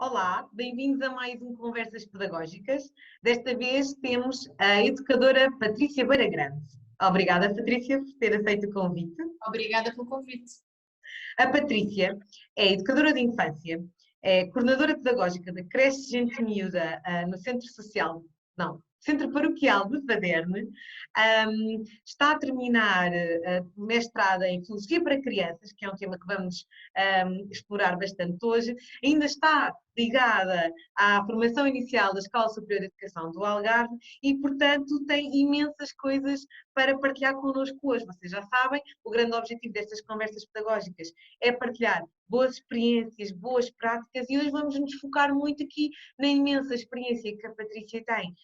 Olá, bem-vindos a mais um Conversas Pedagógicas. Desta vez temos a educadora Patrícia Beira Grande. Obrigada, Patrícia, por ter aceito o convite. Obrigada pelo convite. A Patrícia é educadora de infância, é coordenadora pedagógica da creche Gente Miúda no Centro Social, não, Centro Paroquial de Paderne. Está a terminar mestrada em Filosofia para Crianças, que é um tema que vamos explorar bastante hoje. Ainda está ligada à formação inicial da Escola Superior de Educação do Algarve e, portanto, tem imensas coisas para partilhar connosco hoje. Vocês já sabem, o grande objetivo destas conversas pedagógicas é partilhar boas experiências, boas práticas, e hoje vamos nos focar muito aqui na imensa experiência que a Patrícia tem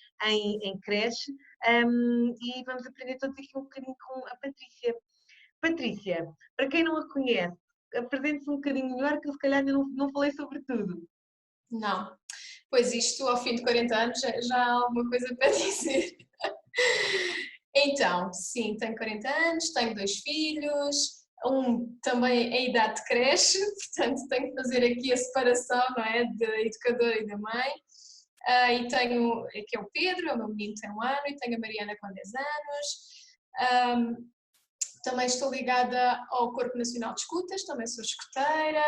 em creche, e vamos aprender todos aqui um bocadinho com a Patrícia. Patrícia, para quem não a conhece, apresente-se um bocadinho melhor, que eu se calhar ainda não falei sobre tudo. Não, pois isto ao fim de 40 anos já há alguma coisa para dizer. Então, sim, tenho 40 anos, tenho 2 filhos, um também em idade de creche, portanto tenho que fazer aqui a separação, não é, da educadora e da mãe. E tenho, aqui é o Pedro, o meu menino tem 1 ano, e tenho a Mariana com 10 anos. Também estou ligada ao Corpo Nacional de Escutas, também sou escuteira,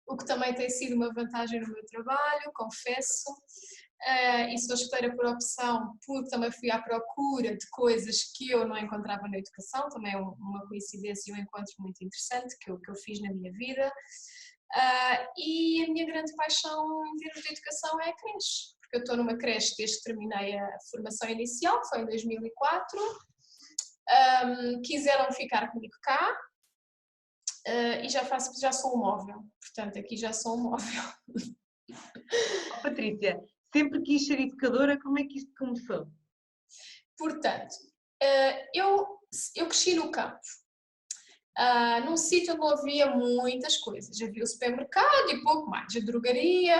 o que também tem sido uma vantagem no meu trabalho, confesso. E sou escuteira por opção, porque também fui à procura de coisas que eu não encontrava na educação, também é uma coincidência e um encontro muito interessante que eu fiz na minha vida. E a minha grande paixão em termos de educação é a creche, porque eu estou numa creche desde que terminei a formação inicial, que foi em 2004. Quiseram ficar comigo cá e já sou um móvel, portanto aqui já sou um móvel. Oh, Patrícia, sempre quis ser educadora, como é que isto começou? Portanto, eu cresci no campo, num sítio onde não havia muitas coisas, havia o supermercado e pouco mais, a drogaria,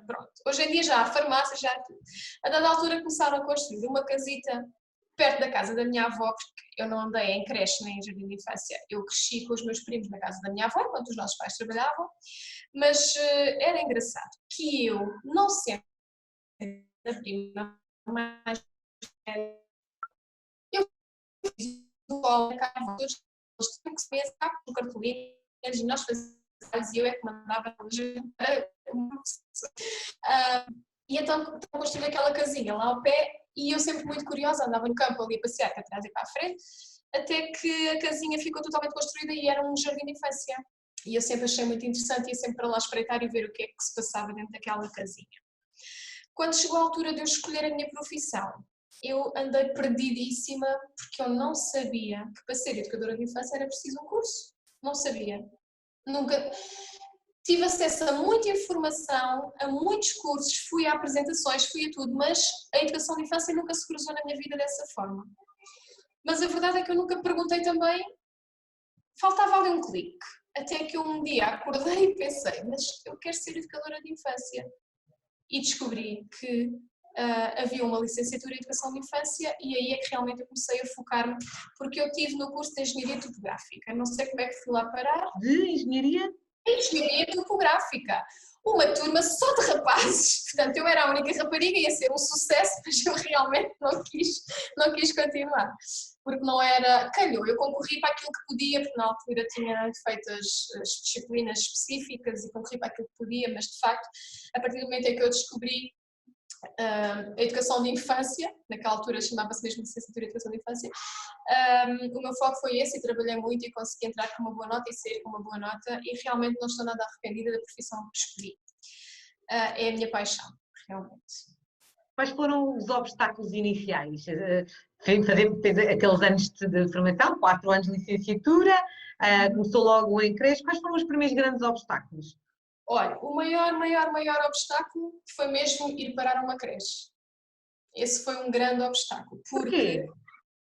pronto. Hoje em dia já há farmácia, já há tudo. A dada altura começaram a construir uma casita perto da casa da minha avó, porque eu não andei em creche nem em jardim de infância, eu cresci com os meus primos na casa da minha avó, enquanto os nossos pais trabalhavam, mas era engraçado que eu, não sendo a prima mais velha, eu fiz o colo na casa, todos eles tinham que se pensar com cartolinas e nós fazíamos, e eu é que mandava para uma pessoa. E então construí aquela casinha lá ao pé, e eu sempre muito curiosa, andava no campo ali a passear para trás e para a frente, até que a casinha ficou totalmente construída e era um jardim de infância. E eu sempre achei muito interessante, ia sempre para lá espreitar e ver o que é que se passava dentro daquela casinha. Quando chegou a altura de eu escolher a minha profissão, eu andei perdidíssima, porque eu não sabia que para ser educadora de infância era preciso um curso. Não sabia. Nunca tive acesso a muita informação, a muitos cursos, fui a apresentações, fui a tudo, mas a educação de infância nunca se cruzou na minha vida dessa forma. Mas a verdade é que eu nunca perguntei também, faltava ali um clique. Até que eu um dia acordei e pensei, mas eu quero ser educadora de infância. E descobri que havia uma licenciatura em Educação de Infância, e aí é que realmente eu comecei a focar-me, porque eu tive no curso de Engenharia Topográfica, não sei como é que fui lá parar. De engenharia? Engenharia Topográfica, uma turma só de rapazes, portanto eu era a única rapariga, ia ser um sucesso, mas eu realmente não quis continuar, porque não era, calhou, eu concorri para aquilo que podia, porque na altura tinha feito as disciplinas específicas e concorri para aquilo que podia, mas de facto, a partir do momento em que eu descobri a educação de infância, naquela altura chamava-se mesmo licenciatura de educação de infância, o meu foco foi esse, e trabalhei muito e consegui entrar com uma boa nota e sair com uma boa nota, e realmente não estou nada arrependida da profissão que escolhi. É a minha paixão, realmente. Quais foram os obstáculos iniciais? Fez aqueles anos de formação, 4 anos de licenciatura, começou logo em creche. Quais foram os primeiros grandes obstáculos? Olha, o maior obstáculo foi mesmo ir parar a uma creche. Esse foi um grande obstáculo. Porquê?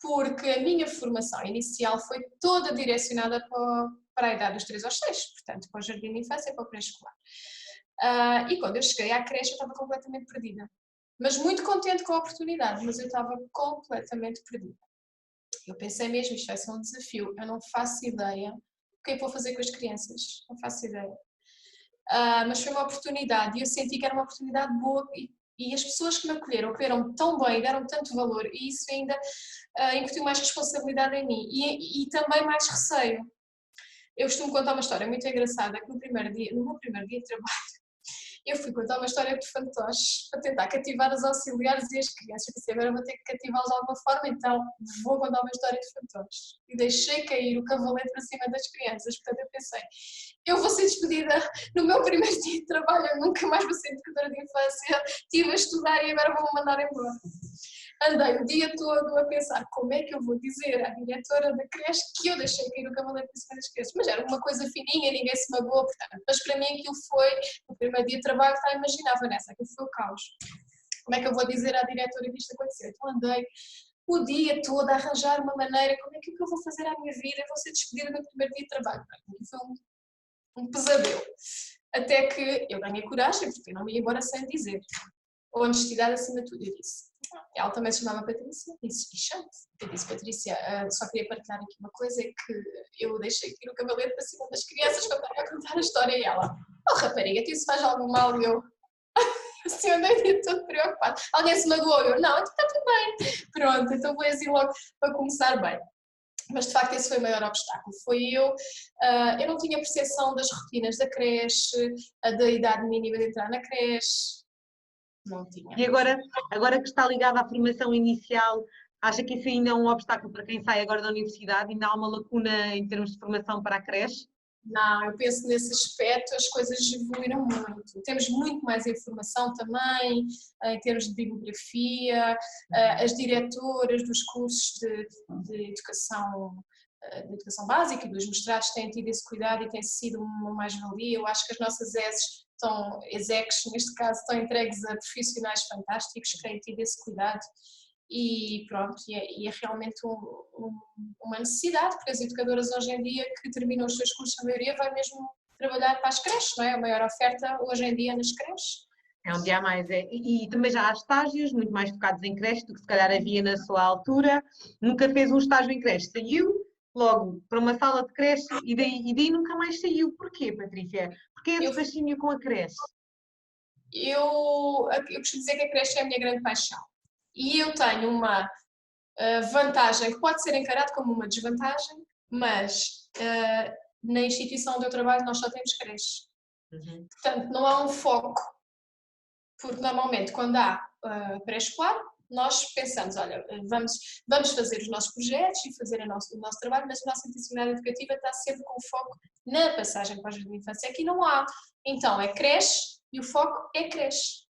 Porque a minha formação inicial foi toda direcionada para a idade dos 3 aos 6, portanto, para o jardim de infância e para o pré-escolar. E quando eu cheguei à creche, eu estava completamente perdida. Mas muito contente com a oportunidade, mas eu estava completamente perdida. Eu pensei mesmo, isto vai ser um desafio, eu não faço ideia o que é que vou fazer com as crianças, não faço ideia. mas foi uma oportunidade e eu senti que era uma oportunidade boa e as pessoas que me acolheram tão bem, deram tanto valor e isso ainda incutiu mais responsabilidade em mim e também mais receio. Eu costumo contar uma história muito engraçada que no meu primeiro dia de trabalho, eu fui contar uma história de fantoches para tentar cativar os auxiliares e as crianças. Pensei, agora vou ter que cativá-los de alguma forma, então vou contar uma história de fantoches. E deixei cair o cavalete para cima das crianças. Portanto, eu pensei, eu vou ser despedida no meu primeiro dia de trabalho, eu nunca mais vou ser educadora de infância, estive a estudar e agora vou-me mandar embora. Andei o dia todo a pensar como é que eu vou dizer à diretora da creche que eu deixei cair o cavalete para cima das crianças. Mas era uma coisa fininha, ninguém se magoou, portanto. Mas para mim aquilo foi, no primeiro dia de trabalho, está, imaginava Vanessa, aquilo foi o caos. Como é que eu vou dizer à diretora que isto aconteceu? Então andei o dia todo a arranjar uma maneira, como é que eu vou fazer à minha vida? Eu vou ser despedida no primeiro dia de trabalho. Foi um pesadelo. Até que eu ganhei coragem, porque eu não me ia embora sem dizer. Honestidade acima de tudo, eu disse. Ela também se chamava Patrícia, disse, eu disse, Patrícia, só queria partilhar aqui uma coisa, é que eu deixei aqui o cavalete para cima das crianças quando estava a contar a história e ela, oh rapariga, tu isso faz algum mal? E eu, assim, eu andei todo preocupado. Alguém se magoou? Eu, não, está tudo bem. Pronto, então foi assim logo para começar bem. Mas de facto esse foi o maior obstáculo, eu não tinha percepção das rotinas da creche, da idade mínima de entrar na creche, não tinha. E agora que está ligado à formação inicial, acha que isso ainda é um obstáculo para quem sai agora da universidade? Ainda há uma lacuna em termos de formação para a creche? Não, eu penso nesse aspecto as coisas evoluíram muito. Temos muito mais informação também, em termos de bibliografia, as diretoras dos cursos de educação básica e dos mestrados têm tido esse cuidado e tem sido uma mais-valia. Eu acho que as nossas execs, neste caso, estão entregues a profissionais fantásticos que têm tido esse cuidado. E pronto, é realmente uma necessidade, porque as educadoras hoje em dia que terminam os seus cursos, a maioria vai mesmo trabalhar para as creches, não é? A maior oferta hoje em dia nas creches. É um dia a mais, é. E também já há estágios muito mais focados em creche do que se calhar havia na sua altura. Nunca fez um estágio em creche, saiu logo para uma sala de creche e daí nunca mais saiu. Porquê, Patrícia? Porquê esse fascínio com a creche? Eu costumo dizer que a creche é a minha grande paixão. E eu tenho uma vantagem que pode ser encarada como uma desvantagem, mas na instituição onde eu trabalho nós só temos creche. Uhum. Portanto, não há um foco, porque normalmente quando há pré-escolar, nós pensamos, olha, vamos fazer os nossos projetos e fazer o nosso trabalho, mas a nossa intencionalidade educativa está sempre com foco na passagem para a jardim de infância. Aqui não há. Então, é creche e o foco é creche.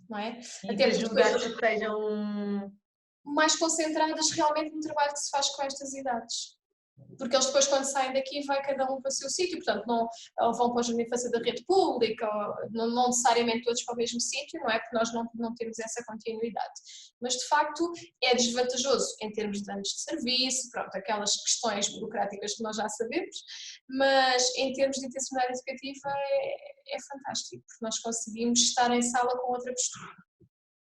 Não é? E até que ajuda a que sejam mais concentradas realmente no trabalho que se faz com estas idades. Porque eles depois, quando saem daqui, vai cada um para o seu sítio, portanto, não vão para a jardim de infância da rede pública, não necessariamente todos para o mesmo sítio, não é? Porque nós não temos essa continuidade. Mas, de facto, é desvantajoso em termos de anos de serviço, pronto, aquelas questões burocráticas que nós já sabemos, mas em termos de intencionalidade educativa é fantástico, porque nós conseguimos estar em sala com outra postura.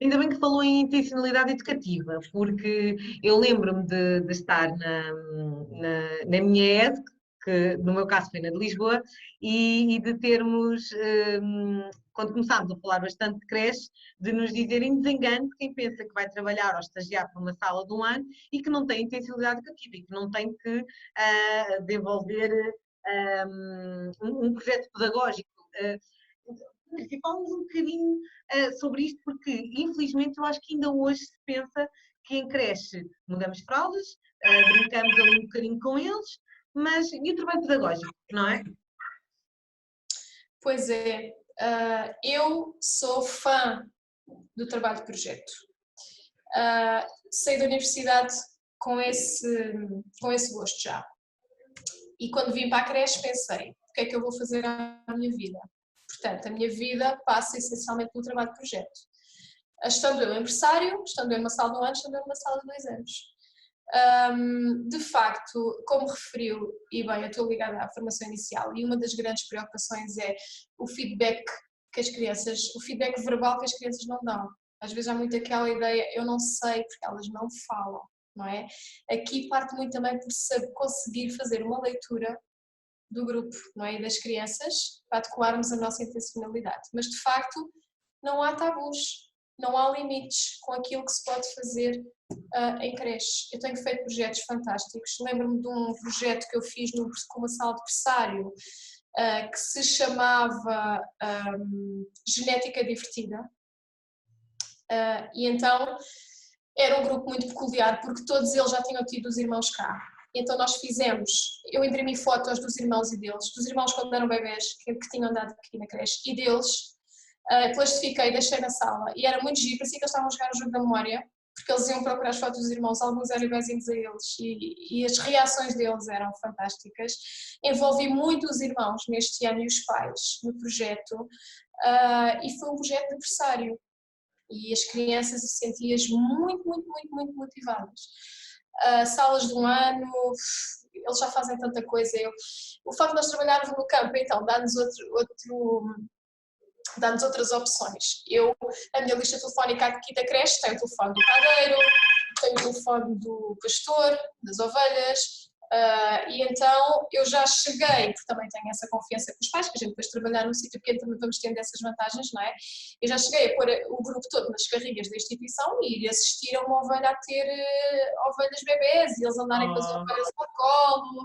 Ainda bem que falou em intencionalidade educativa, porque eu lembro-me de estar na minha ED, que no meu caso foi na de Lisboa, e de termos, quando começámos a falar bastante de creche, de nos dizerem desengano quem pensa que vai trabalhar ou estagiar para uma sala de um ano e que não tem intencionalidade educativa e que não tem que desenvolver um projeto pedagógico. Falamos um bocadinho sobre isto, porque infelizmente eu acho que ainda hoje se pensa que em creche mudamos fraldas, brincamos ali um bocadinho com eles, mas e o trabalho pedagógico, não é? Pois é, eu sou fã do trabalho de projeto. Saí da universidade com esse gosto já. E quando vim para a creche pensei, o que é que eu vou fazer à minha vida? Portanto, a minha vida passa essencialmente pelo trabalho de projeto. Estando eu empresário, estando eu numa sala de um ano, estando eu numa sala de 2 anos. De facto, como referiu, e bem, eu estou ligada à formação inicial e uma das grandes preocupações é o feedback que as crianças, o feedback verbal que as crianças não dão. Às vezes há muito aquela ideia, eu não sei porque elas não falam, não é? Aqui parte muito também por conseguir fazer uma leitura do grupo, não é? E das crianças, para adequarmos a nossa intencionalidade. Mas, de facto, não há tabus, não há limites com aquilo que se pode fazer em creche. Eu tenho feito projetos fantásticos. Lembro-me de um projeto que eu fiz com uma sala de berçário que se chamava Genética Divertida. E então era um grupo muito peculiar, porque todos eles já tinham tido os irmãos cá. Então nós eu imprimi fotos dos irmãos e deles, dos irmãos quando eram bebés, que tinham andado aqui na creche, e deles, plastifiquei, deixei na sala, e era muito giro, parecia que eles estavam a jogar o jogo da memória, porque eles iam procurar as fotos dos irmãos, alguns eram iguaizinhos a eles, e as reações deles eram fantásticas. Envolvi muito os irmãos neste ano e os pais no projeto, e foi um projeto de aniversário. E as crianças se sentiam muito, muito, muito, muito motivadas. Salas de um ano, eles já fazem tanta coisa. O facto de nós trabalharmos no campo, então, dá-nos outras opções. A minha lista telefónica aqui da creche tem o telefone do padeiro, tem o telefone do pastor, das ovelhas, e então eu já cheguei, porque também tenho essa confiança com os pais, que a gente depois trabalhar num sítio pequeno também vamos tendo essas vantagens, não é? Eu já cheguei a pôr o grupo todo nas carrinhas da instituição e ir assistir a uma ovelha a ter ovelhas bebés e eles andarem com as ovelhas ao colo.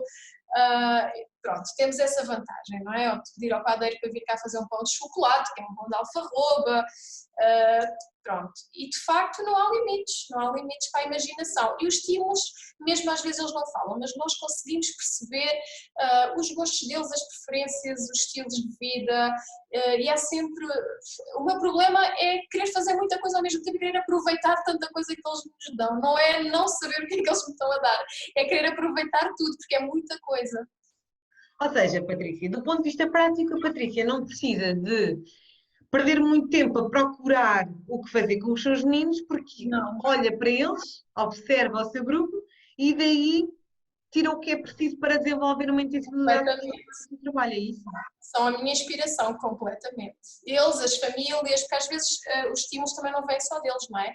Pronto, temos essa vantagem, não é? Ou de pedir ao padeiro para vir cá fazer um pão de chocolate, que é um pão de alfarroba, pronto. E de facto não há limites para a imaginação. E os estímulos, mesmo às vezes eles não falam, mas nós conseguimos perceber os gostos deles, as preferências, os estilos de vida, e há sempre... O meu problema é querer fazer muita coisa ao mesmo tempo e querer aproveitar tanta coisa que eles nos dão. Não é não saber o que é que eles me estão a dar, é querer aproveitar tudo, porque é muita coisa. Ou seja, Patrícia, do ponto de vista prático, a Patrícia não precisa de perder muito tempo a procurar o que fazer com os seus meninos, porque Não. olha para eles, observa o seu grupo e daí tira o que é preciso para desenvolver uma intensidade de trabalho, é isso? São a minha inspiração, completamente. Eles, as famílias, porque às vezes os estímulos também não vêm só deles, não é?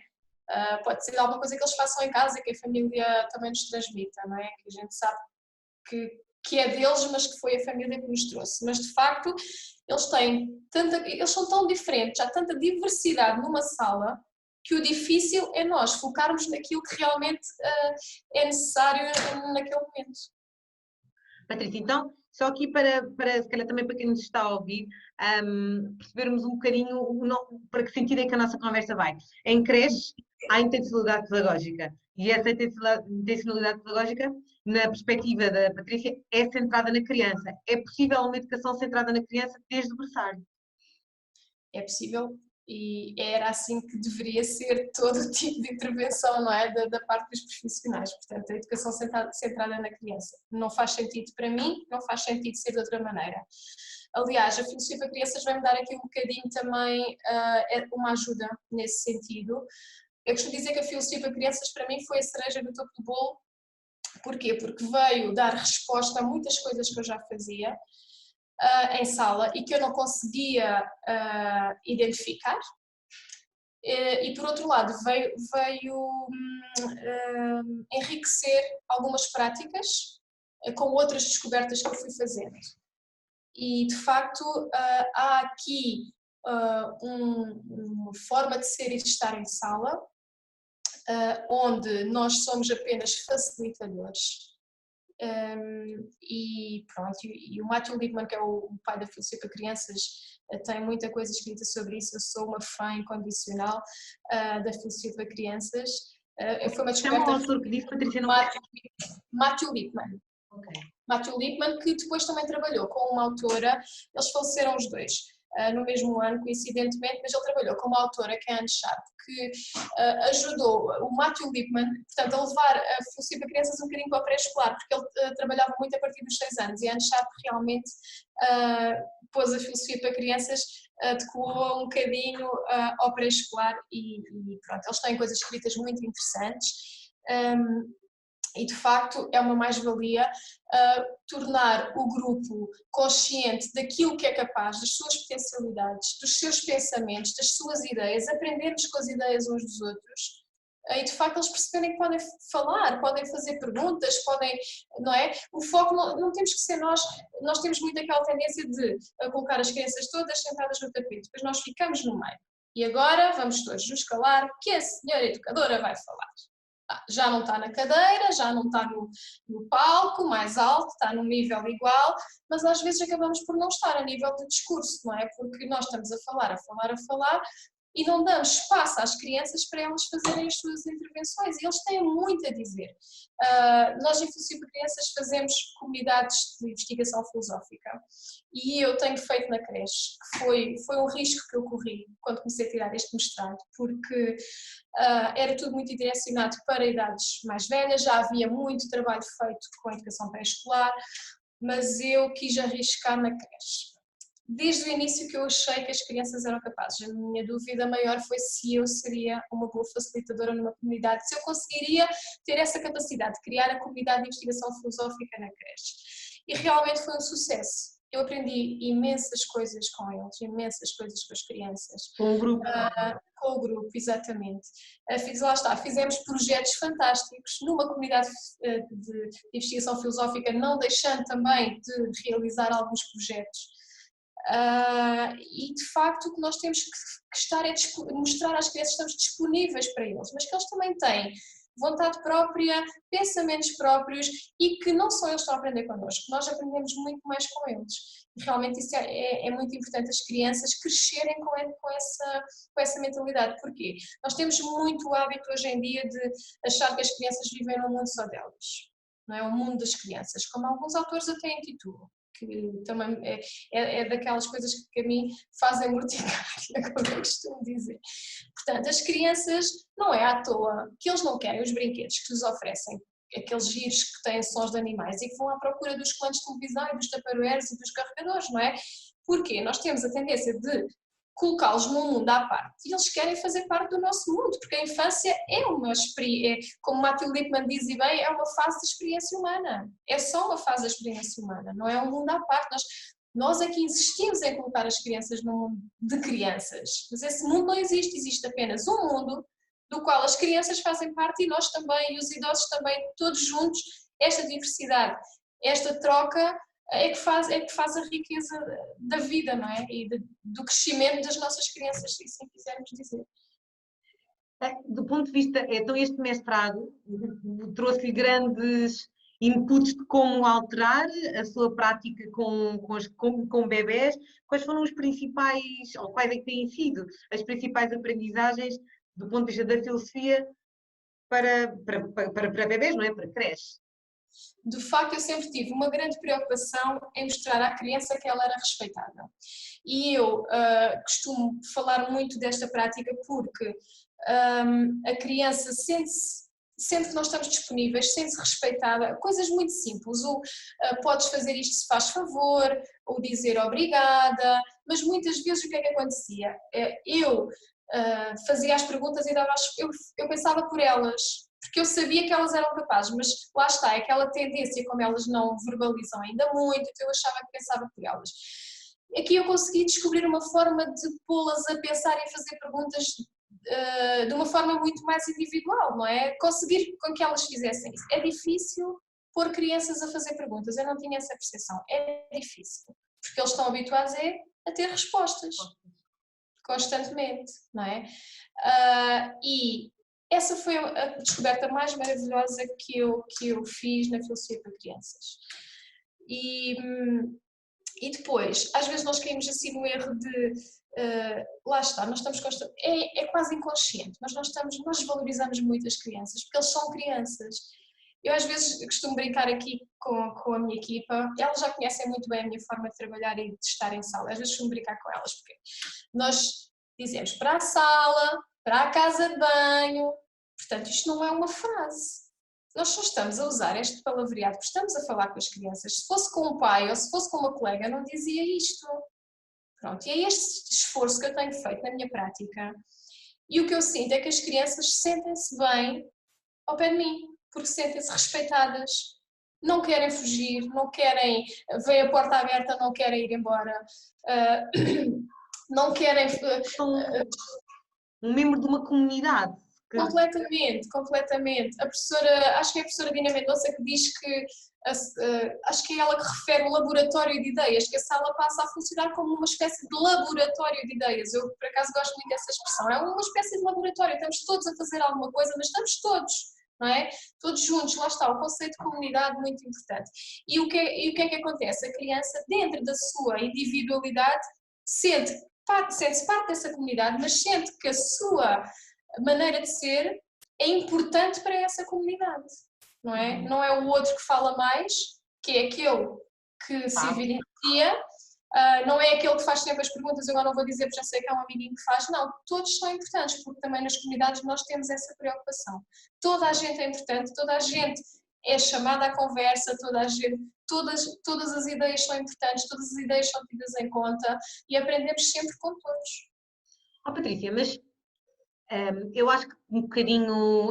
Pode ser alguma coisa que eles façam em casa, que a família também nos transmita, não é? Que a gente sabe que é deles, mas que foi a família que nos trouxe. Mas de facto, eles são tão diferentes, há tanta diversidade numa sala, que o difícil é nós focarmos naquilo que realmente é necessário naquele momento. Patrícia, então, só aqui para se calhar também para quem nos está a ouvir, percebermos um bocadinho para que sentido é que a nossa conversa vai. Em creche há intencionalidade pedagógica e essa intencionalidade pedagógica, na perspectiva da Patrícia, é centrada na criança. É possível uma educação centrada na criança desde o berçário? É possível e era assim que deveria ser todo o tipo de intervenção, não é? Da parte dos profissionais. Portanto, a educação centrada na criança. Não faz sentido para mim, não faz sentido ser de outra maneira. Aliás, a filosofia para crianças vai-me dar aqui um bocadinho também uma ajuda nesse sentido. Eu costumo dizer que a filosofia para crianças para mim foi a cereja do topo do bolo. Porquê? Porque veio dar resposta a muitas coisas que eu já fazia em sala e que eu não conseguia identificar. E por outro lado veio enriquecer algumas práticas com outras descobertas que eu fui fazendo. E de facto há aqui uma forma de ser e de estar em sala onde nós somos apenas facilitadores. E pronto, e o Matthew Lipman, que é o pai da filosofia para crianças, tem muita coisa escrita sobre isso. Eu sou uma fã incondicional da filosofia para crianças. Foi uma descoberta. É um autor que disse, Patrícia, não Matthew Lipman. Okay. Matthew Lipman, que depois também trabalhou com uma autora, eles faleceram os dois no mesmo ano, coincidentemente, mas ele trabalhou com uma autora, que é a Anne Sharp, que ajudou o Matthew Lipman, portanto, a levar a filosofia para crianças um bocadinho para o pré-escolar, porque ele trabalhava muito a partir dos 6 anos, e a Anne Sharp realmente pôs a filosofia para crianças, adequou um bocadinho ao pré-escolar, e pronto, eles têm coisas escritas muito interessantes. E de facto é uma mais-valia tornar o grupo consciente daquilo que é capaz, das suas potencialidades, dos seus pensamentos, das suas ideias, aprendermos com as ideias uns dos outros, e de facto eles perceberem que podem falar, podem fazer perguntas, podem, não é? O foco não temos que ser nós temos muito aquela tendência de colocar as crianças todas sentadas no tapete, depois nós ficamos no meio. E agora vamos todos nos calar que a senhora educadora vai falar. Já não está na cadeira, já não está no palco mais alto, está num nível igual, mas às vezes acabamos por não estar a nível de discurso, não é? Porque nós estamos a falar, e não damos espaço às crianças para elas fazerem as suas intervenções, e eles têm muito a dizer. Nós em Filosofia para Crianças fazemos comunidades de investigação filosófica, e eu tenho feito na creche, que foi um risco que eu corri quando comecei a tirar este mestrado, porque era tudo muito direcionado para idades mais velhas, já havia muito trabalho feito com a educação pré-escolar, mas eu quis arriscar na creche. Desde o início que eu achei que as crianças eram capazes. A minha dúvida maior foi se eu seria uma boa facilitadora numa comunidade, se eu conseguiria ter essa capacidade de criar a comunidade de investigação filosófica na creche. E realmente foi um sucesso. Eu aprendi imensas coisas com eles, imensas coisas com as crianças. Com o grupo. Com o grupo, exatamente. Lá está, fizemos projetos fantásticos numa comunidade de investigação filosófica, não deixando também de realizar alguns projetos. E de facto o que nós temos que estar é mostrar às crianças que estamos disponíveis para eles, mas que eles também têm vontade própria, pensamentos próprios e que não só eles estão a aprender connosco, nós aprendemos muito mais com eles. E realmente isso é muito importante, as crianças crescerem com essa mentalidade. Porquê? Nós temos muito hábito hoje em dia de achar que as crianças vivem num mundo só delas, não é? O mundo das crianças, como alguns autores até intitulam. Que também é daquelas coisas que a mim fazem mortificar, como eu costumo dizer. Portanto, as crianças, não é à toa que eles não querem os brinquedos que lhes oferecem, aqueles giros que têm sons de animais e que vão à procura dos comandos de televisão e dos tupperwares e dos carregadores, não é? Porque nós temos a tendência de colocá-los num mundo à parte e eles querem fazer parte do nosso mundo, porque a infância é uma experiência, como Matilde Lippmann diz e bem, é uma fase de experiência humana, é só uma fase da experiência humana, não é um mundo à parte. Nós aqui insistimos em colocar as crianças num mundo de crianças, mas esse mundo não existe, existe apenas um mundo do qual as crianças fazem parte e nós também, e os idosos também, todos juntos. Esta diversidade, esta troca é que faz a riqueza da vida, não é? E do crescimento das nossas crianças, se assim quisermos dizer. Do ponto de vista, então este mestrado trouxe-lhe grandes inputs de como alterar a sua prática com bebés. Quais foram os principais, ou quais é que têm sido as principais aprendizagens do ponto de vista da filosofia para bebés, não é? Para creche? De facto, eu sempre tive uma grande preocupação em mostrar à criança que ela era respeitada. E eu costumo falar muito desta prática porque a criança sente que nós estamos disponíveis, sente-se respeitada, coisas muito simples, podes fazer isto se faz favor, ou dizer obrigada, mas muitas vezes o que é que acontecia? Eu fazia as perguntas e eu pensava por elas, porque eu sabia que elas eram capazes, mas lá está, aquela tendência, como elas não verbalizam ainda muito, então eu achava que pensava por elas. Aqui eu consegui descobrir uma forma de pô-las a pensar e fazer perguntas de uma forma muito mais individual, não é? Conseguir com que elas fizessem isso. É difícil pôr crianças a fazer perguntas, eu não tinha essa percepção, é difícil, porque eles estão habituados a ter respostas, constantemente, não é? E essa foi a descoberta mais maravilhosa que eu fiz na filosofia para crianças. E depois, às vezes nós caímos assim no erro de, lá está, nós estamos é quase inconsciente, mas nós valorizamos muito as crianças, porque eles são crianças. Eu às vezes costumo brincar aqui com a minha equipa, elas já conhecem muito bem a minha forma de trabalhar e de estar em sala, às vezes costumo brincar com elas, porque nós dizemos para a sala, para a casa de banho, portanto isto não é uma frase. Nós só estamos a usar este palavreado porque estamos a falar com as crianças. Se fosse com um pai ou se fosse com uma colega, não dizia isto. Pronto, e é este esforço que eu tenho feito na minha prática. E o que eu sinto é que as crianças sentem-se bem ao pé de mim, porque sentem-se respeitadas. Não querem fugir, não querem, veem a porta aberta, não querem ir embora, não querem... Um membro de uma comunidade Completamente, completamente. A professora, acho que é a professora Dina Mendonça que diz que, acho que é ela que refere o laboratório de ideias, que a sala passa a funcionar como uma espécie de laboratório de ideias. Eu, por acaso, gosto muito dessa expressão. É uma espécie de laboratório, estamos todos a fazer alguma coisa, mas estamos todos, não é? Todos juntos, lá está, o conceito de comunidade muito importante. E o que é que acontece? A criança, dentro da sua individualidade, sente-se parte dessa comunidade, mas sente que a sua maneira de ser é importante para essa comunidade, não é? Não é o outro que fala mais, que é aquele que se evidencia, não é aquele que faz sempre as perguntas, eu agora não vou dizer porque já sei que é um amiguinho que faz, não, todos são importantes, porque também nas comunidades nós temos essa preocupação. Toda a gente é importante, toda a gente é chamada à conversa, todas as ideias são importantes, todas as ideias são tidas em conta e aprendemos sempre com todos. Patrícia, mas eu acho que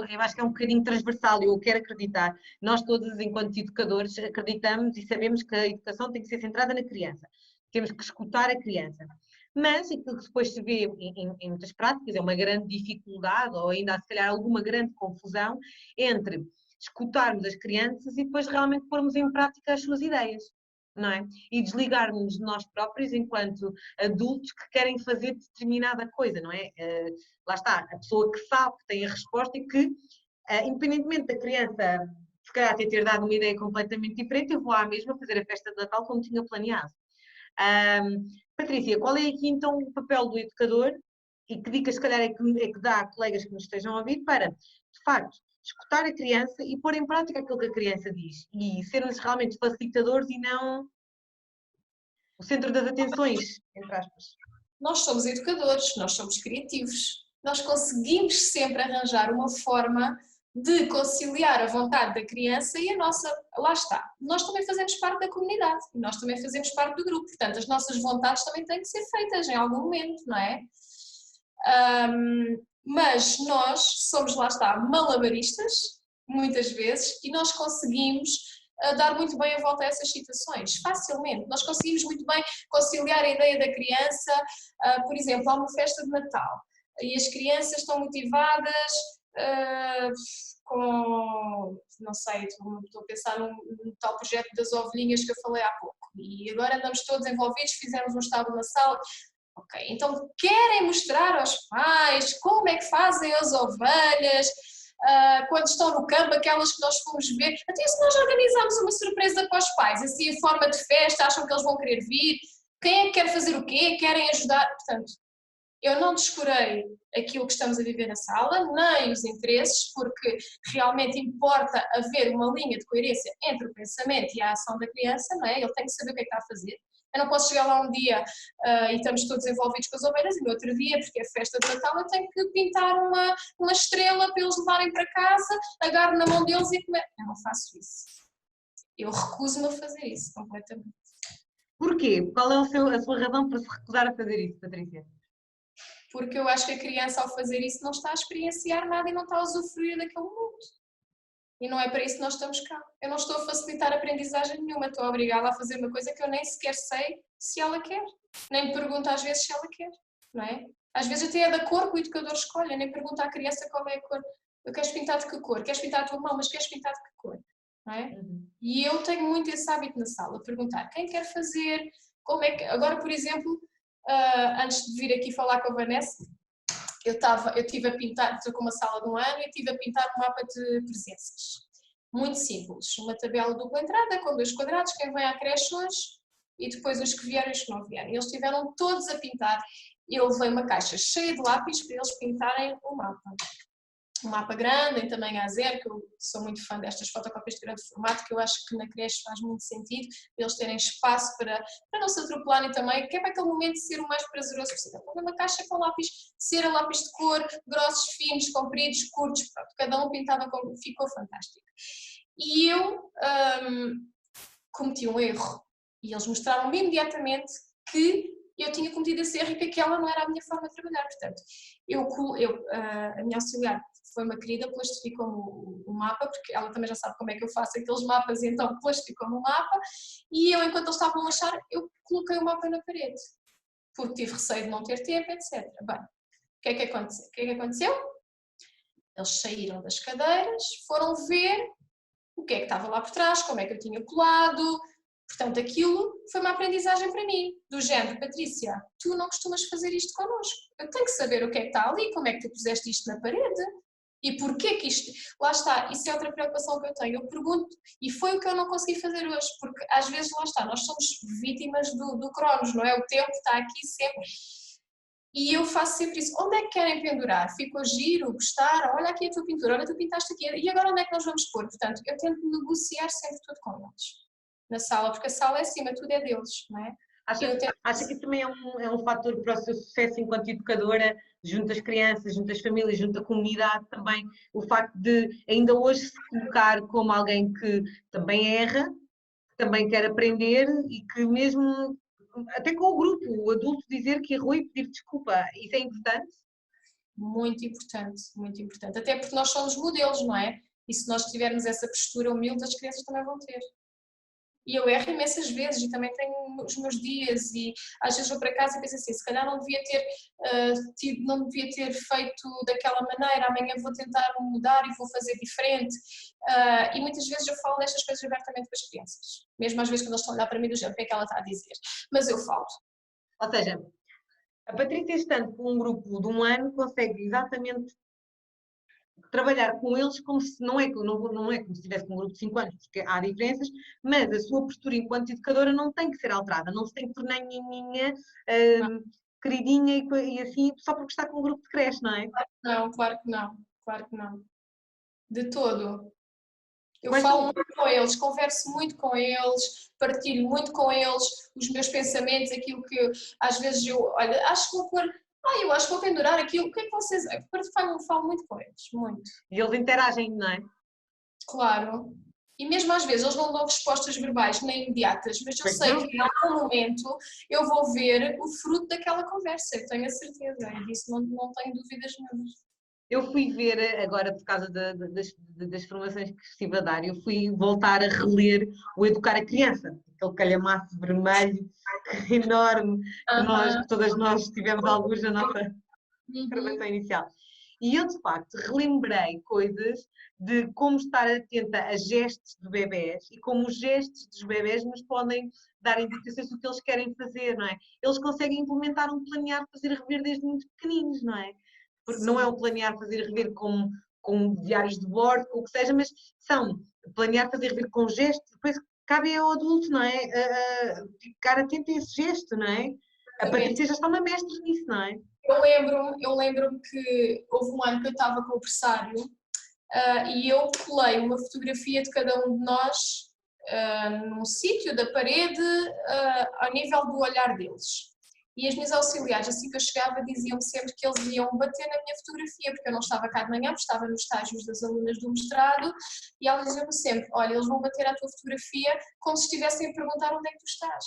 eu acho que é um bocadinho transversal, eu quero acreditar. Nós todos, enquanto educadores, acreditamos e sabemos que a educação tem que ser centrada na criança. Temos que escutar a criança. Mas aquilo que depois se vê em muitas práticas é uma grande dificuldade, ou ainda há se calhar alguma grande confusão entre escutarmos as crianças e depois realmente pormos em prática as suas ideias. Não é? E desligarmos de nós próprios enquanto adultos que querem fazer determinada coisa, não é? Lá está, a pessoa que sabe, que tem a resposta e que, independentemente da criança se calhar ter dado uma ideia completamente diferente, eu vou à mesma fazer a festa de Natal como tinha planeado. Patrícia, qual é aqui então o papel do educador e que dicas se calhar é que dá a colegas que nos estejam a ouvir para, de facto, escutar a criança e pôr em prática aquilo que a criança diz e sermos realmente facilitadores e não o centro das atenções, entre aspas. Nós somos educadores, nós somos criativos, nós conseguimos sempre arranjar uma forma de conciliar a vontade da criança e a nossa, lá está, nós também fazemos parte da comunidade, nós também fazemos parte do grupo, portanto as nossas vontades também têm que ser feitas em algum momento, não é? Mas nós somos, lá está, malabaristas, muitas vezes, e nós conseguimos dar muito bem a volta a essas situações, facilmente. Nós conseguimos muito bem conciliar a ideia da criança, por exemplo, há uma festa de Natal, e as crianças estão motivadas com, não sei, estou a pensar num tal projeto das ovelhinhas que eu falei há pouco, e agora andamos todos envolvidos, fizemos um estábulo na sala. Ok, então querem mostrar aos pais como é que fazem as ovelhas quando estão no campo, aquelas que nós fomos ver. Até se nós organizarmos uma surpresa para os pais, assim em forma de festa, acham que eles vão querer vir, quem é que quer fazer o quê, querem ajudar, portanto, eu não descurei aquilo que estamos a viver na sala, nem os interesses, porque realmente importa haver uma linha de coerência entre o pensamento e a ação da criança, não é? Ele tem que saber o que é que está a fazer. Eu não posso chegar lá um dia e estamos todos envolvidos com as ovelhas e no outro dia, porque é festa de Natal, eu tenho que pintar uma estrela para eles levarem para casa, agarro na mão deles e comer. Eu não faço isso. Eu recuso-me a fazer isso completamente. Porquê? Qual é a sua razão para se recusar a fazer isso, Patrícia? Porque eu acho que a criança, ao fazer isso, não está a experienciar nada e não está a usufruir daquele mundo. E não é para isso que nós estamos cá. Eu não estou a facilitar a aprendizagem nenhuma, estou a obrigá-la a fazer uma coisa que eu nem sequer sei se ela quer. Nem me pergunto às vezes se ela quer, não é? Às vezes até é da cor que o educador escolhe, nem pergunta à criança qual é a cor. Eu queres pintar de que cor? Queres pintar a tua mão, mas queres pintar de que cor? Não é? E eu tenho muito esse hábito na sala, perguntar quem quer fazer, como é que... Agora, por exemplo, antes de vir aqui falar com a Vanessa, eu estive a pintar, estou com uma sala de um ano e estive a pintar um mapa de presenças. Muito simples, uma tabela dupla entrada com 2 quadrados, quem vem à creche hoje e depois os que vieram e os que não vieram. Eles estiveram todos a pintar. Eu levei uma caixa cheia de lápis para eles pintarem o mapa. Um mapa grande, em tamanho A0, que eu sou muito fã destas fotocópias de grande formato, que eu acho que na creche faz muito sentido, para eles terem espaço para não se atropelarem também, que é para aquele momento ser o mais prazeroso possível. Põe uma caixa com lápis, cera, lápis de cor, grossos, finos, compridos, curtos, pronto, cada um pintava como ficou fantástico. E eu cometi um erro, e eles mostraram-me imediatamente que eu tinha cometido esse erro e que aquela não era a minha forma de trabalhar. Portanto, a minha auxiliar foi uma querida, plastificou-me o mapa, porque ela também já sabe como é que eu faço aqueles mapas, e então plastificou-me o mapa, e eu, enquanto eles estavam a lanchar, eu coloquei o mapa na parede, porque tive receio de não ter tempo, etc. Bem, o que é que aconteceu? Eles saíram das cadeiras, foram ver o que é que estava lá por trás, como é que eu tinha colado. Portanto, aquilo foi uma aprendizagem para mim, do género: Patrícia, tu não costumas fazer isto connosco. Eu tenho que saber o que é que está ali, como é que tu puseste isto na parede e porquê que isto... Lá está, isso é outra preocupação que eu tenho. Eu pergunto, e foi o que eu não consegui fazer hoje, porque às vezes, lá está, nós somos vítimas do Cronos, não é? O tempo está aqui sempre. E eu faço sempre isso. Onde é que querem pendurar? Ficou giro, gostar? Olha aqui a tua pintura, olha, tu pintaste aqui. E agora onde é que nós vamos pôr? Portanto, eu tento negociar sempre tudo com eles na sala, porque a sala é acima, tudo é deles, não é? Acha que isso também é um fator para o seu sucesso enquanto educadora, junto às crianças, junto às famílias, junto à comunidade também, o facto de ainda hoje se colocar como alguém que também erra, que também quer aprender e que mesmo, até com o grupo, o adulto dizer que errou e pedir desculpa, isso é importante? Muito importante, muito importante. Até porque nós somos modelos, não é? E se nós tivermos essa postura humilde, as crianças também vão ter. E eu erro imensas vezes e também tenho os meus dias e às vezes vou para casa e penso assim, se calhar não devia ter não devia ter feito daquela maneira, amanhã vou tentar mudar e vou fazer diferente. E muitas vezes eu falo destas coisas abertamente com as crianças, mesmo às vezes quando eles estão a olhar para mim do género, o que é que ela está a dizer? Mas eu falo. Ou seja, a Patrícia, estando com um grupo de um ano, consegue exatamente trabalhar com eles como se não é como se estivesse com um grupo de 5 anos, porque há diferenças, mas a sua postura enquanto educadora não tem que ser alterada, não se tem que tornar nhanhinha, queridinha e assim, só porque está com um grupo de creche, não é? Não, claro que não, claro que não. De todo. Eu Quais falo são? muito com eles, converso muito com eles, partilho muito com eles os meus pensamentos, aquilo que às vezes eu, olha, acho que vou pôr, eu acho que vou pendurar aquilo, o que é que vocês, falo muito com eles, muito, E eles interagem, não é? claro. E mesmo às vezes eles não dão respostas verbais nem imediatas, mas eu Pois sei não? que em algum momento eu vou ver o fruto daquela conversa, eu tenho a certeza, e disso não tenho dúvidas nenhumas. Eu fui ver agora, por causa das formações que estive a dar, eu fui voltar a reler o Educar a Criança, aquele calhamaço vermelho enorme que todas nós tivemos alguns na nossa intervenção inicial. E eu, de facto, relembrei coisas de como estar atenta a gestos de bebés e como os gestos dos bebés nos podem dar indicações do que eles querem fazer, não é? Eles conseguem implementar um planear, fazer rever desde muito pequeninos, não é? Porque não é um planear, fazer rever com diários de bordo, com o que seja, mas são planear, fazer rever com gestos, depois cabe ao adulto, não é? Ficar atento a esse gesto, não é? A Patrícia já está uma mestre nisso, não é? Eu lembro-me que houve um ano que eu estava com o pressário e eu colei uma fotografia de cada um de nós num sítio da parede ao nível do olhar deles. E as minhas auxiliares, assim que eu chegava, diziam-me sempre que eles iam bater na minha fotografia, porque eu não estava cá de manhã, porque estava nos estágios das alunas do mestrado, e elas diziam-me sempre: olha, eles vão bater à tua fotografia como se estivessem a perguntar onde é que tu estás.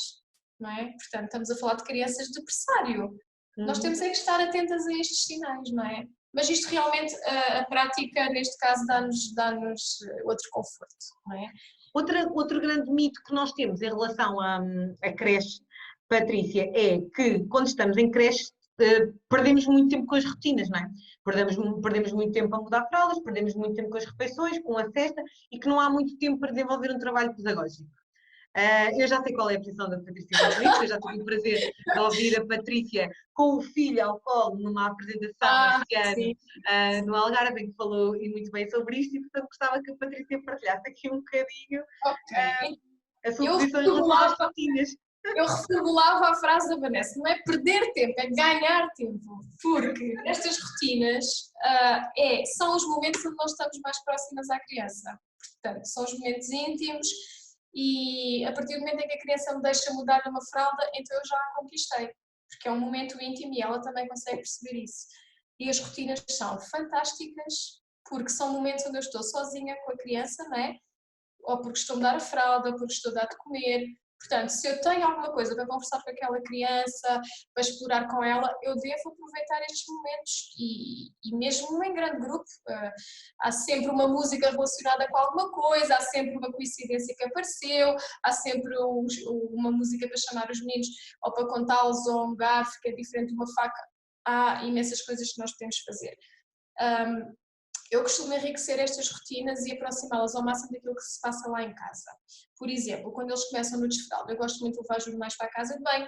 Não é? Portanto, estamos a falar de crianças de pressário. Nós temos é que estar atentas a estes sinais, não é? Mas isto realmente, a prática, neste caso, dá-nos outro conforto, não é? Outro grande mito que nós temos em relação à creche, Patrícia, é que quando estamos em creche perdemos muito tempo com as rotinas, não é? Perdemos muito tempo a mudar fraldas, perdemos muito tempo com as refeições, com a cesta e que não há muito tempo para desenvolver um trabalho pedagógico. Eu já sei qual é a posição da Patrícia sobre isso, eu já tive o prazer de ouvir a Patrícia com o filho ao colo numa apresentação este ano no Algarve, em que falou e muito bem sobre isto, e portanto gostava que a Patrícia partilhasse aqui um bocadinho a sua posição em relação às rotinas. Eu reformulava a frase da Vanessa: não é perder tempo, é ganhar tempo, porque estas rotinas são os momentos onde nós estamos mais próximas à criança. Portanto, são os momentos íntimos e a partir do momento em que a criança me deixa mudar uma fralda, então eu já a conquistei, porque é um momento íntimo e ela também consegue perceber isso. E as rotinas são fantásticas, porque são momentos onde eu estou sozinha com a criança, não é? Ou porque estou a dar a fralda, ou porque estou a dar de comer. Portanto, se eu tenho alguma coisa para conversar com aquela criança, para explorar com ela, eu devo aproveitar estes momentos e mesmo em grande grupo, há sempre uma música relacionada com alguma coisa, há sempre uma coincidência que apareceu, há sempre uma música para chamar os meninos ou para contá-los, ou um garfo que é diferente de uma faca. Há imensas coisas que nós podemos fazer. eu costumo enriquecer estas rotinas e aproximá-las ao máximo daquilo que se passa lá em casa. Por exemplo, quando eles começam no desfraldo, eu gosto muito de levar jornais para a casa de banho,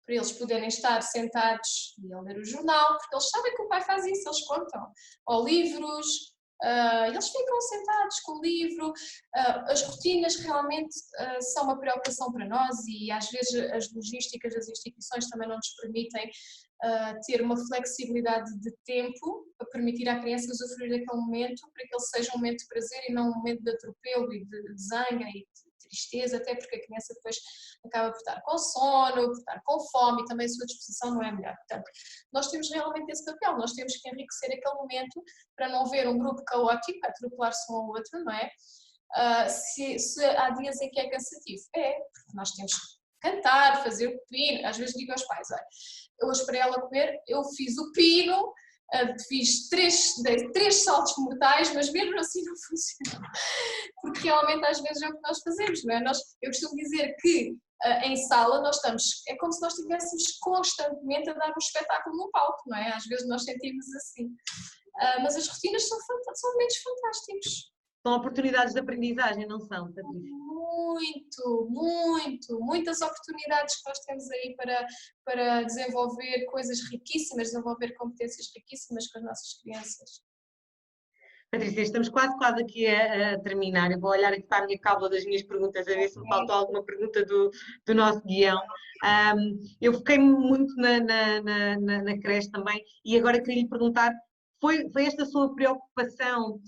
para eles poderem estar sentados e a ler o jornal, porque eles sabem que o pai faz isso, eles contam. Ou livros, eles ficam sentados com o livro. As rotinas realmente são uma preocupação para nós e às vezes as logísticas das instituições também não nos permitem ter uma flexibilidade de tempo para permitir à criança usufruir daquele momento, para que ele seja um momento de prazer e não um momento de atropelo e de zanga e de tristeza, até porque a criança depois acaba por estar com sono, por estar com fome e também a sua disposição não é melhor. Portanto, nós temos realmente esse papel, nós temos que enriquecer aquele momento para não ver um grupo caótico, atropelar-se um ao outro, não é? Se há dias em que é cansativo, porque nós temos que cantar, fazer o pino, às vezes digo aos pais, olha, eu hoje para ela comer, eu fiz o pino, dei 3 saltos mortais, mas mesmo assim não funcionou, porque realmente às vezes é o que nós fazemos, não é? Eu costumo dizer que em sala nós estamos, é como se nós estivéssemos constantemente a dar um espetáculo no palco, não é? Às vezes nós sentimos assim, mas as rotinas são momentos fantásticos. São oportunidades de aprendizagem, não são, Patrícia? Muitas oportunidades que nós temos aí para desenvolver coisas riquíssimas, desenvolver competências riquíssimas com as nossas crianças. Patrícia, estamos quase aqui a terminar. Eu vou olhar aqui para a minha cábula das minhas perguntas, a ver se me faltou alguma pergunta do nosso guião. Eu foquei-me muito na creche também e agora queria lhe perguntar, foi esta sua preocupação,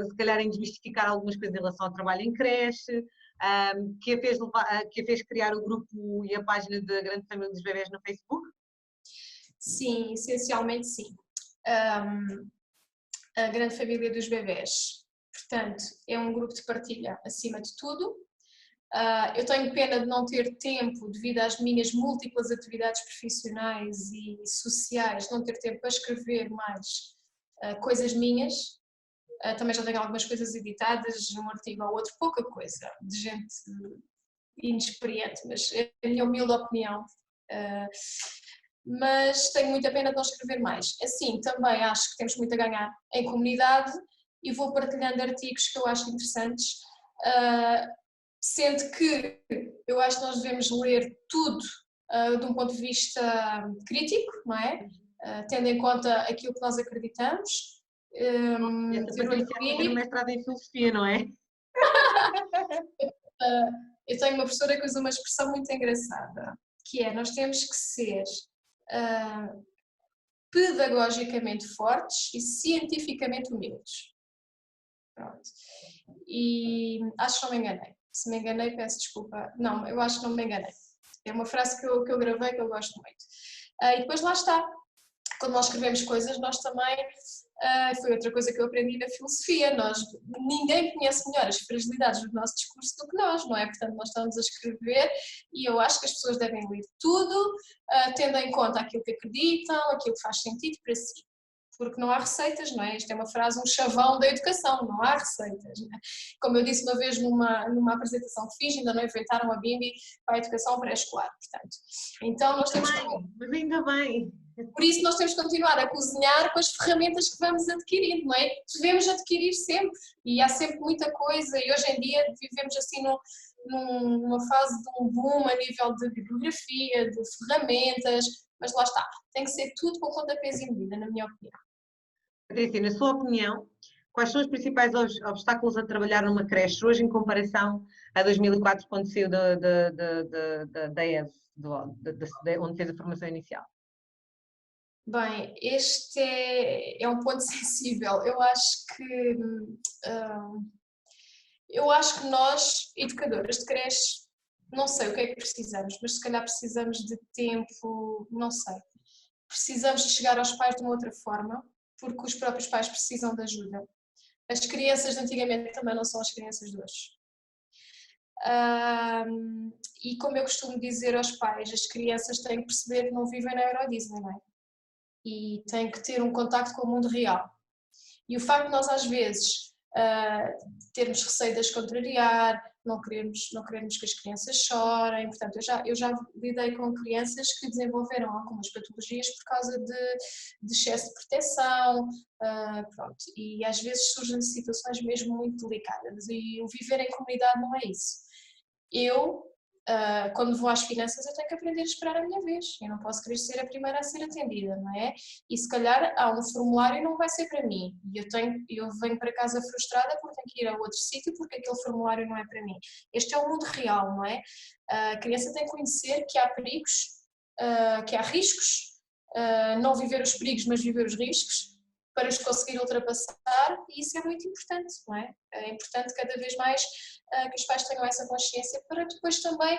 se calhar em desmistificar algumas coisas em relação ao trabalho em creche, que a fez criar o grupo e a página da Grande Família dos Bebés no Facebook? Sim, essencialmente sim. A Grande Família dos Bebés, portanto, é um grupo de partilha acima de tudo. Eu tenho pena de não ter tempo, devido às minhas múltiplas atividades profissionais e sociais, não ter tempo para escrever mais coisas minhas. Também já tenho algumas coisas editadas, um artigo ou outro, pouca coisa, de gente inexperiente, mas é a minha humilde opinião. Mas tenho muita pena de não escrever mais. Assim, também acho que temos muito a ganhar em comunidade e vou partilhando artigos que eu acho interessantes, sendo que eu acho que nós devemos ler tudo de um ponto de vista crítico, não é? Tendo em conta aquilo que nós acreditamos. Essa Patrícia tem um mestrado em filosofia, não é? Eu tenho uma professora que usa uma expressão muito engraçada, que é, nós temos que ser pedagogicamente fortes e cientificamente humildes. Pronto. E acho que não me enganei. Se me enganei, peço desculpa. Não, eu acho que não me enganei. É uma frase que eu gravei que eu gosto muito. E depois lá está. Quando nós escrevemos coisas, nós também, foi outra coisa que eu aprendi na filosofia, ninguém conhece melhor as fragilidades do nosso discurso do que nós, não é? Portanto, nós estamos a escrever e eu acho que as pessoas devem ler tudo, tendo em conta aquilo que acreditam, aquilo que faz sentido para si. Porque não há receitas, não é? Isto é uma frase, um chavão da educação, não há receitas. Não é? Como eu disse uma vez numa apresentação que fiz, ainda não inventaram a BIMBI para a educação pré-escolar, portanto. Então nós temos Mas ainda bem. Por isso nós temos que continuar a cozinhar com as ferramentas que vamos adquirindo, não é? Devemos adquirir sempre e há sempre muita coisa e hoje em dia vivemos assim numa fase de um boom a nível de bibliografia, de ferramentas, mas lá está, tem que ser tudo com pontapés e medida, na minha opinião. Patrícia, na sua opinião, quais são os principais obstáculos a trabalhar numa creche hoje em comparação a 2004, quando saiu da EV, onde fez a formação inicial? Bem, este é um ponto sensível. Eu acho que nós, educadoras de creche, não sei o que é que precisamos, mas se calhar precisamos de tempo, não sei. Precisamos de chegar aos pais de uma outra forma, porque os próprios pais precisam de ajuda. As crianças de antigamente também não são as crianças de hoje. E como eu costumo dizer aos pais, as crianças têm que perceber que não vivem na Euro Disney, não é? E têm que ter um contacto com o mundo real. E o facto de nós às vezes termos receio de as contrariar, não queremos que as crianças chorem. Portanto, eu já lidei com crianças que desenvolveram algumas patologias por causa de excesso de proteção, pronto, e às vezes surgem situações mesmo muito delicadas e o viver em comunidade não é isso. Quando vou às finanças, eu tenho que aprender a esperar a minha vez. Eu não posso querer ser a primeira a ser atendida, não é? E se calhar há um formulário e não vai ser para mim. E eu venho para casa frustrada porque tenho que ir a outro sítio porque aquele formulário não é para mim. Este é o mundo real, não é? A criança tem que conhecer que há perigos, que há riscos, não viver os perigos, mas viver os riscos, para os conseguir ultrapassar, e isso é muito importante, não é? É importante cada vez mais que os pais tenham essa consciência para depois também,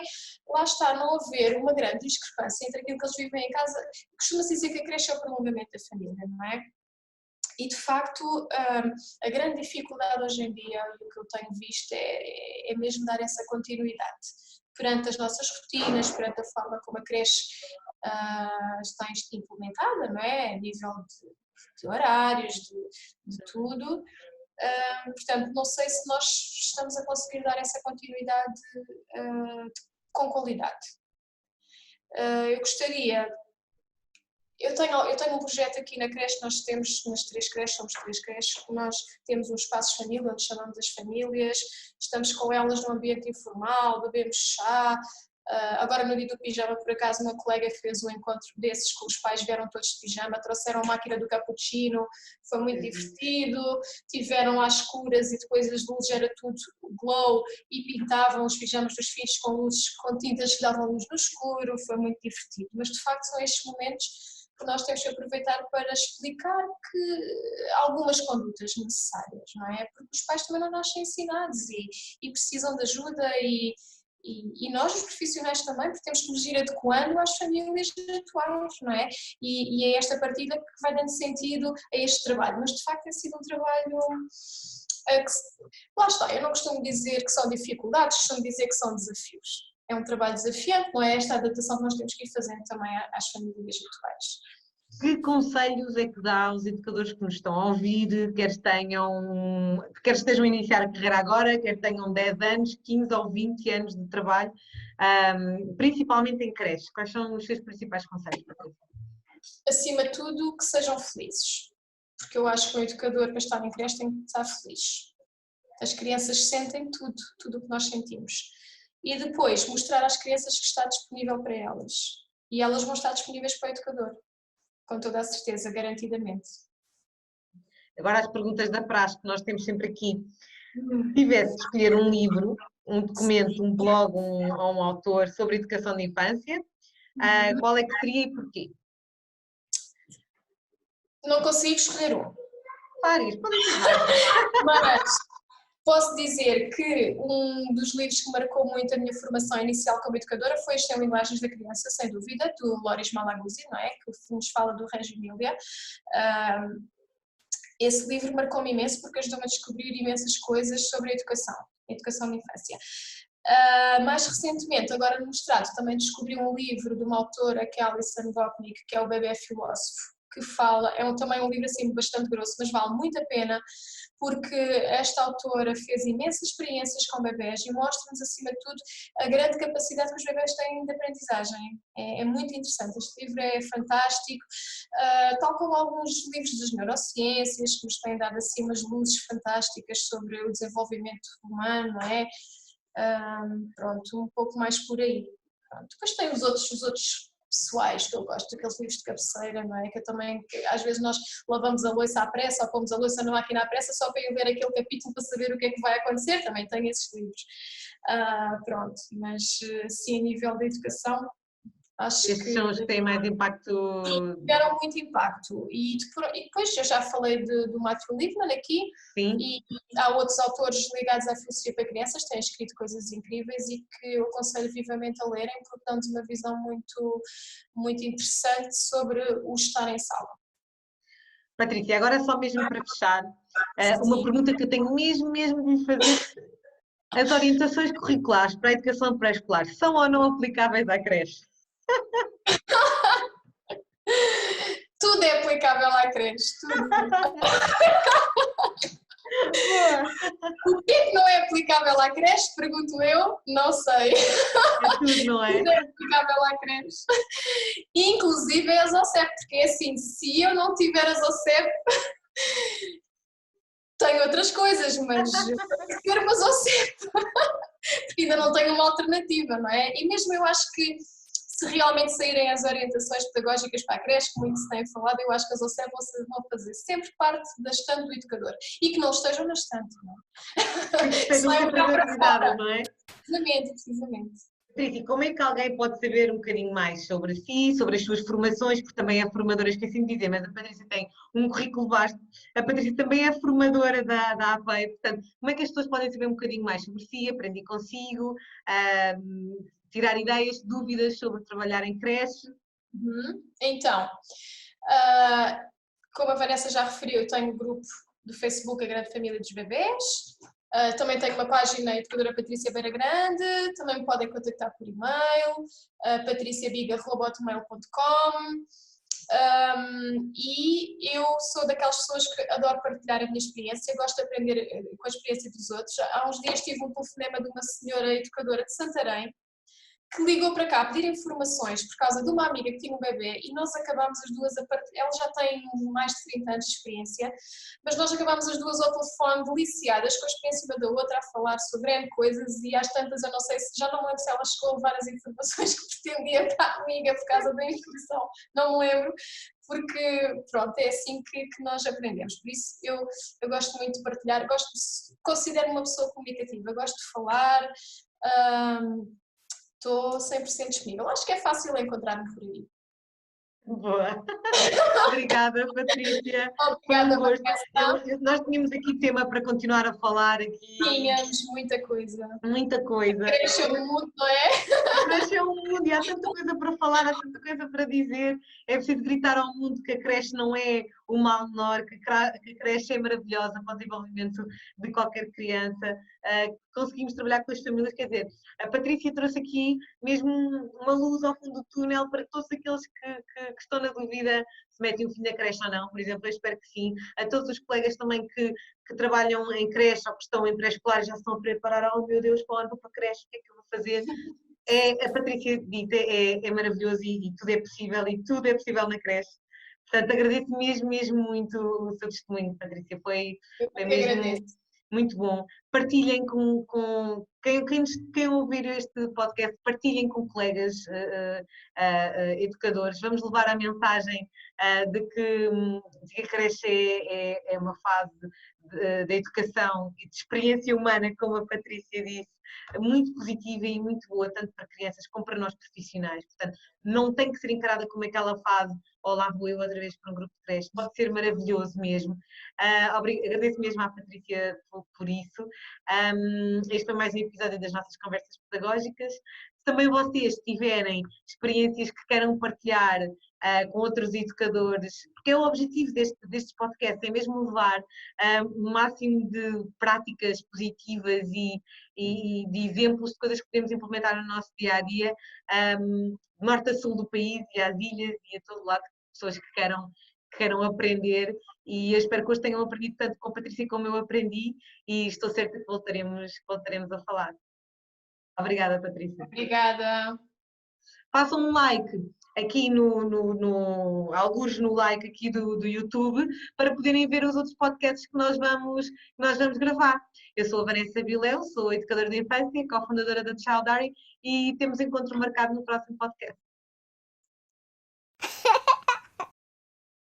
lá está, não haver uma grande discrepância entre aquilo que eles vivem em casa. Costuma-se dizer que a creche é o prolongamento da família, não é? E de facto, a grande dificuldade hoje em dia, e o que eu tenho visto, é mesmo dar essa continuidade perante as nossas rotinas, perante a forma como a creche está implementada, não é? A nível de horários, de tudo. Portanto, não sei se nós estamos a conseguir dar essa continuidade com qualidade. Eu tenho um projeto aqui na creche, nós temos nas 3 creches, somos 3 creches, nós temos um espaço família, onde chamamos as famílias, estamos com elas num ambiente informal, bebemos chá. Agora no dia do pijama, por acaso, uma colega fez um encontro desses com os pais, vieram todos de pijama, trouxeram a máquina do cappuccino, foi muito divertido, tiveram às escuras e depois as luzes era tudo glow e pintavam os pijamas dos filhos com luzes, com tintas que davam luz no escuro, foi muito divertido. Mas de facto são estes momentos que nós temos que aproveitar para explicar que algumas condutas necessárias, não é? Porque os pais também não nascem ensinados e precisam de ajuda e nós, os profissionais também, porque temos que nos ir adequando às famílias atuais, não é? E é esta partilha que vai dando sentido a este trabalho, mas de facto tem sido um trabalho lá está, eu não costumo dizer que são dificuldades, costumo dizer que são desafios. É um trabalho desafiante, não é esta adaptação que nós temos que ir fazendo também às famílias atuais. Que conselhos é que dá aos educadores que nos estão a ouvir, quer estejam a iniciar a carreira agora, quer tenham 10 anos, 15 ou 20 anos de trabalho, principalmente em creche? Quais são os seus principais conselhos, Patrícia? Acima de tudo, que sejam felizes, porque eu acho que o educador para estar em creche tem que estar feliz. As crianças sentem tudo o que nós sentimos. E depois mostrar às crianças que está disponível para elas. E elas vão estar disponíveis para o educador. Com toda a certeza, garantidamente. Agora as perguntas da praxe que nós temos sempre aqui. Se tivesse de escolher um livro, um documento, um blog ou um autor sobre educação de infância, qual é que seria e porquê? Não consigo escolher um. Vários, podem ser vários. Mas posso dizer que um dos livros que marcou muito a minha formação inicial como educadora foi As 100 Linguagens da Criança, sem dúvida, do Loris Malaguzzi, não é? Que nos fala do Reggio Emilia. Esse livro marcou-me imenso porque ajudou-me a descobrir imensas coisas sobre a educação de infância. Mais recentemente, agora no mestrado, também descobri um livro de uma autora que é Alison Gopnik, que é O Bebé Filósofo, que fala, também um livro assim bastante grosso, mas vale muito a pena, porque esta autora fez imensas experiências com bebés e mostra-nos, acima de tudo, a grande capacidade que os bebés têm de aprendizagem. É muito interessante, este livro é fantástico, tal como alguns livros das neurociências, que nos têm dado assim umas luzes fantásticas sobre o desenvolvimento humano, não é? Pronto, um pouco mais por aí. Pronto. Depois tem os outros pessoais que eu gosto, aqueles livros de cabeceira, não é? Que às vezes nós lavamos a louça à pressa ou pomos a louça na máquina à pressa só para eu ler aquele capítulo para saber o que é que vai acontecer, também tenho esses livros. Pronto, mas sim, a nível da educação, acho Estes são os que têm mais impacto. Tiveram muito impacto. E depois eu já falei do Matthew Lipman aqui. Sim. E há outros autores ligados à filosofia para crianças que têm escrito coisas incríveis e que eu aconselho vivamente a lerem porque dão-nos uma visão muito, muito interessante sobre o estar em sala. Patrícia, agora só mesmo para fechar, uma pergunta que eu tenho mesmo de fazer. As orientações curriculares para a educação pré-escolar são ou não aplicáveis à creche? Tudo é aplicável à creche, tudo. Boa. O que é que não é aplicável à creche? Pergunto eu, não sei. É tudo, não é? Tudo é aplicável à creche. Inclusive a ZOCEP, porque é assim, se eu não tiver a ZOCEP, tenho outras coisas, mas quero uma ZOCEP, porque ainda não tenho uma alternativa, não é? E mesmo eu acho que se realmente saírem as orientações pedagógicas para a creche, como muito se tem falado, eu acho que as OCEP vão fazer sempre parte da estante do educador e que não estejam na estante, não é? Que estejam sempre organizadas, não é? Precisamente. Patrícia, como é que alguém pode saber um bocadinho mais sobre si, sobre as suas formações, porque também é formadora, esqueci de dizer, mas a Patrícia tem um currículo vasto, a Patrícia também é formadora da APEI, portanto, como é que as pessoas podem saber um bocadinho mais sobre si, aprender consigo, tirar ideias, dúvidas sobre trabalhar em creche? Então, como a Vanessa já referiu, eu tenho um grupo do Facebook, A Grande Família dos Bebés. Também tenho uma página, Educadora Patrícia Beira Grande. Também me podem contactar por e-mail, patriciabiga@hotmail.com. E eu sou daquelas pessoas que adoro partilhar a minha experiência, gosto de aprender com a experiência dos outros. Há uns dias tive um telefonema de uma senhora educadora de Santarém, que ligou para cá a pedir informações por causa de uma amiga que tinha um bebê e nós acabámos as duas a partilhar. Ela já tem mais de 30 anos de experiência, mas nós acabámos as duas ao telefone deliciadas, com a experiência uma da outra, a falar sobre N coisas e às tantas eu não sei se, já não me lembro se ela chegou a levar as informações que pretendia para a amiga por causa da inscrição, não me lembro, porque pronto, é assim que nós aprendemos. Por isso eu gosto muito de partilhar, considero-me uma pessoa comunicativa, gosto de falar. Estou 100% disponível. Acho que é fácil encontrar-me por aí. Boa. Obrigada, Patrícia. Obrigada, Foi um gosto. Vanessa. Nós tínhamos aqui tema para continuar a falar aqui. Tínhamos muita coisa. Muita coisa. Cresceu o mundo, não é? Creche é um mundo e há tanta coisa para falar, há tanta coisa para dizer. É preciso gritar ao mundo que a creche não é o mal menor, que a creche é maravilhosa para o desenvolvimento de qualquer criança. Conseguimos trabalhar com as famílias, quer dizer, a Patrícia trouxe aqui mesmo uma luz ao fundo do túnel para todos aqueles que estão na dúvida se metem o filho na creche ou não, por exemplo, eu espero que sim. A todos os colegas também que trabalham em creche ou que estão em pré-escolar já estão a preparar, oh meu Deus, para onde vou para a creche, o que é que eu vou fazer? A Patrícia dita é maravilhoso e tudo é possível e tudo é possível na creche. Portanto, agradeço mesmo muito o seu testemunho, Patrícia, foi mesmo Agradeço. muito bom. Partilhem com quem ouvir este podcast, partilhem com colegas educadores. Vamos levar a mensagem de que a creche é uma fase da educação e de experiência humana, como a Patrícia disse, muito positiva e muito boa, tanto para crianças como para nós profissionais. Portanto, não tem que ser encarada como aquela fase, lá vou eu outra vez para um grupo de creche, pode ser maravilhoso mesmo. Agradeço mesmo à Patrícia por isso. Este foi mais um episódio das nossas conversas pedagógicas. Se também vocês tiverem experiências que queiram partilhar com outros educadores, porque é o objetivo destes podcasts, é mesmo levar o máximo de práticas positivas e de exemplos de coisas que podemos implementar no nosso dia-a-dia, de norte a sul do país e às ilhas e a todo lado, pessoas que queiram aprender, e eu espero que hoje tenham aprendido tanto com a Patrícia como eu aprendi, e estou certa que voltaremos a falar. Obrigada, Patrícia. Obrigada. Façam um like aqui alguns no like aqui do YouTube, para poderem ver os outros podcasts que nós vamos gravar. Eu sou a Vanessa Viléu, sou educadora de infância, cofundadora da Child Diary, e temos encontro marcado no próximo podcast.